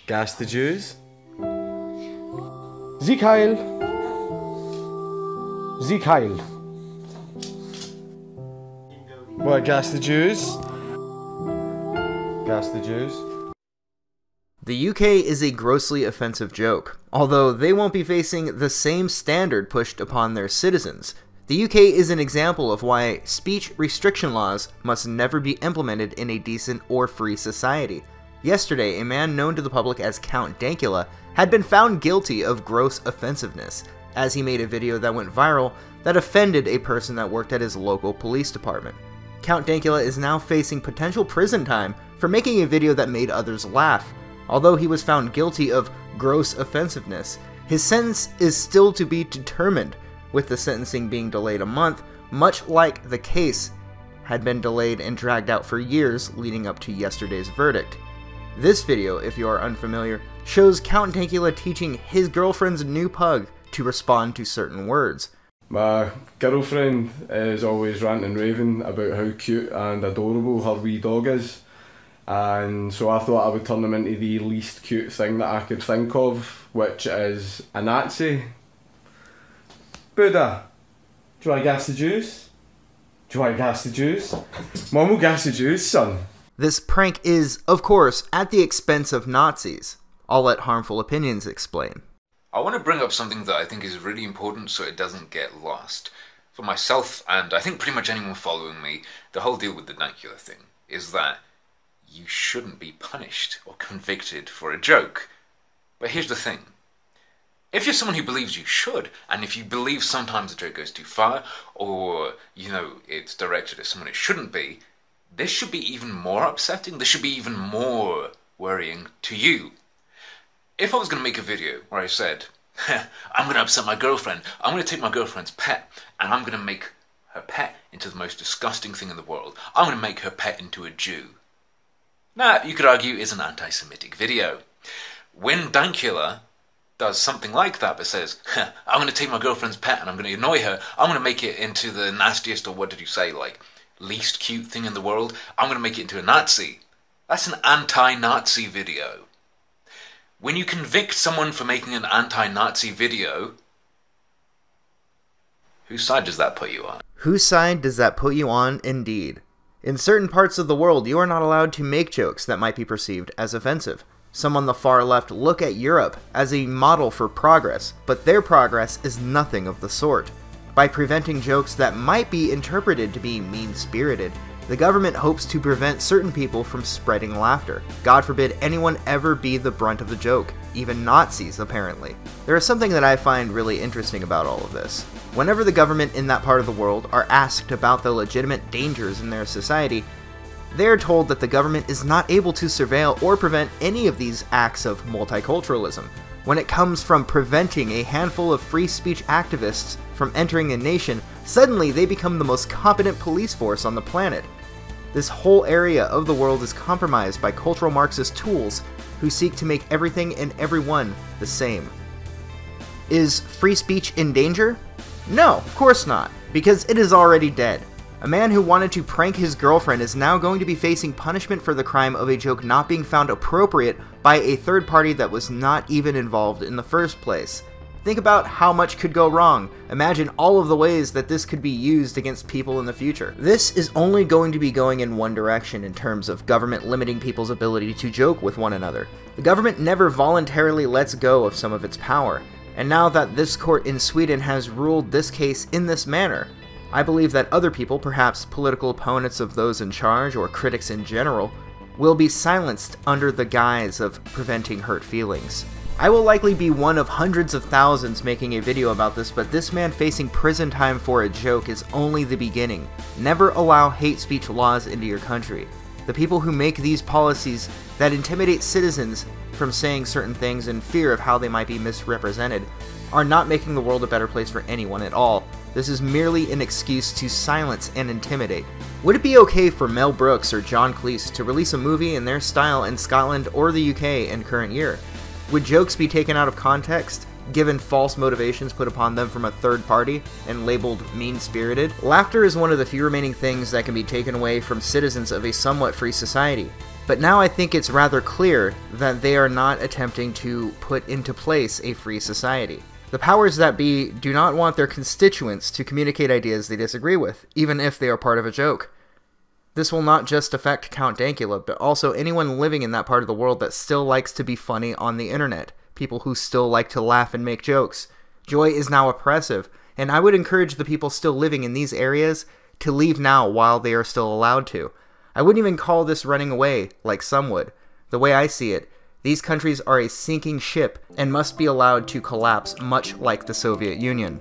Gas the Jews. Sieg Heil! Sieg Heil! What, gas the Jews? Gas the Jews. The UK is a grossly offensive joke, although they won't be facing the same standard pushed upon their citizens. The UK is an example of why speech restriction laws must never be implemented in a decent or free society. Yesterday, a man known to the public as Count Dankula had been found guilty of gross offensiveness, as he made a video that went viral that offended a person that worked at his local police department. Count Dankula is now facing potential prison time for making a video that made others laugh. Although he was found guilty of gross offensiveness, his sentence is still to be determined, with the sentencing being delayed a month, much like the case had been delayed and dragged out for years leading up to yesterday's verdict. This video, if you are unfamiliar, shows Count Dankula teaching his girlfriend's new pug to respond to certain words. My girlfriend is always ranting and raving about how cute and adorable her wee dog is, and so I thought I would turn him into the least cute thing that I could think of, which is a Nazi. Buddha, do you want to gas the Jews? Do you want to gas the Jews? Mum will gas the Jews, son. This prank is, of course, at the expense of Nazis. I'll let Harmful Opinions explain. I want to bring up something that I think is really important so it doesn't get lost. For myself, and I think pretty much anyone following me, the whole deal with the Dankula thing is that you shouldn't be punished or convicted for a joke. But here's the thing. If you're someone who believes you should, and if you believe sometimes the joke goes too far, or, it's directed at someone it shouldn't be, this should be even more upsetting, this should be even more worrying to you. If I was going to make a video where I said, I'm going to upset my girlfriend, I'm going to take my girlfriend's pet, and I'm going to make her pet into the most disgusting thing in the world, I'm going to make her pet into a Jew. Now, you could argue is an anti-Semitic video. When Dankula does something like that, but says, I'm going to take my girlfriend's pet and I'm going to annoy her, I'm going to make it into the nastiest, or what did you say, like, least cute thing in the world, I'm going to make it into a Nazi. That's an anti-Nazi video. When you convict someone for making an anti-Nazi video, whose side does that put you on? Whose side does that put you on, indeed? In certain parts of the world, you are not allowed to make jokes that might be perceived as offensive. Some on the far left look at Europe as a model for progress, but their progress is nothing of the sort. By preventing jokes that might be interpreted to be mean-spirited, the government hopes to prevent certain people from spreading laughter. God forbid anyone ever be the brunt of the joke, even Nazis, apparently. There is something that I find really interesting about all of this. Whenever the government in that part of the world are asked about the legitimate dangers in their society, they are told that the government is not able to surveil or prevent any of these acts of multiculturalism. When it comes from preventing a handful of free speech activists from entering a nation, suddenly they become the most competent police force on the planet. This whole area of the world is compromised by cultural Marxist tools who seek to make everything and everyone the same. Is free speech in danger? No, of course not, because it is already dead. A man who wanted to prank his girlfriend is now going to be facing punishment for the crime of a joke not being found appropriate by a third party that was not even involved in the first place. Think about how much could go wrong. Imagine all of the ways that this could be used against people in the future. This is only going to be going in one direction in terms of government limiting people's ability to joke with one another. The government never voluntarily lets go of some of its power, and now that this court in Sweden has ruled this case in this manner, I believe that other people, perhaps political opponents of those in charge or critics in general, will be silenced under the guise of preventing hurt feelings. I will likely be one of hundreds of thousands making a video about this, but this man facing prison time for a joke is only the beginning. Never allow hate speech laws into your country. The people who make these policies that intimidate citizens from saying certain things in fear of how they might be misrepresented are not making the world a better place for anyone at all. This is merely an excuse to silence and intimidate. Would it be okay for Mel Brooks or John Cleese to release a movie in their style in Scotland or the UK in current year? Would jokes be taken out of context, given false motivations put upon them from a third party, and labeled mean-spirited? Laughter is one of the few remaining things that can be taken away from citizens of a somewhat free society. But now I think it's rather clear that they are not attempting to put into place a free society. The powers that be do not want their constituents to communicate ideas they disagree with, even if they are part of a joke. This will not just affect Count Dankula, but also anyone living in that part of the world that still likes to be funny on the internet, people who still like to laugh and make jokes. Joy is now oppressive, and I would encourage the people still living in these areas to leave now while they are still allowed to. I wouldn't even call this running away, like some would. The way I see it, these countries are a sinking ship and must be allowed to collapse much like the Soviet Union.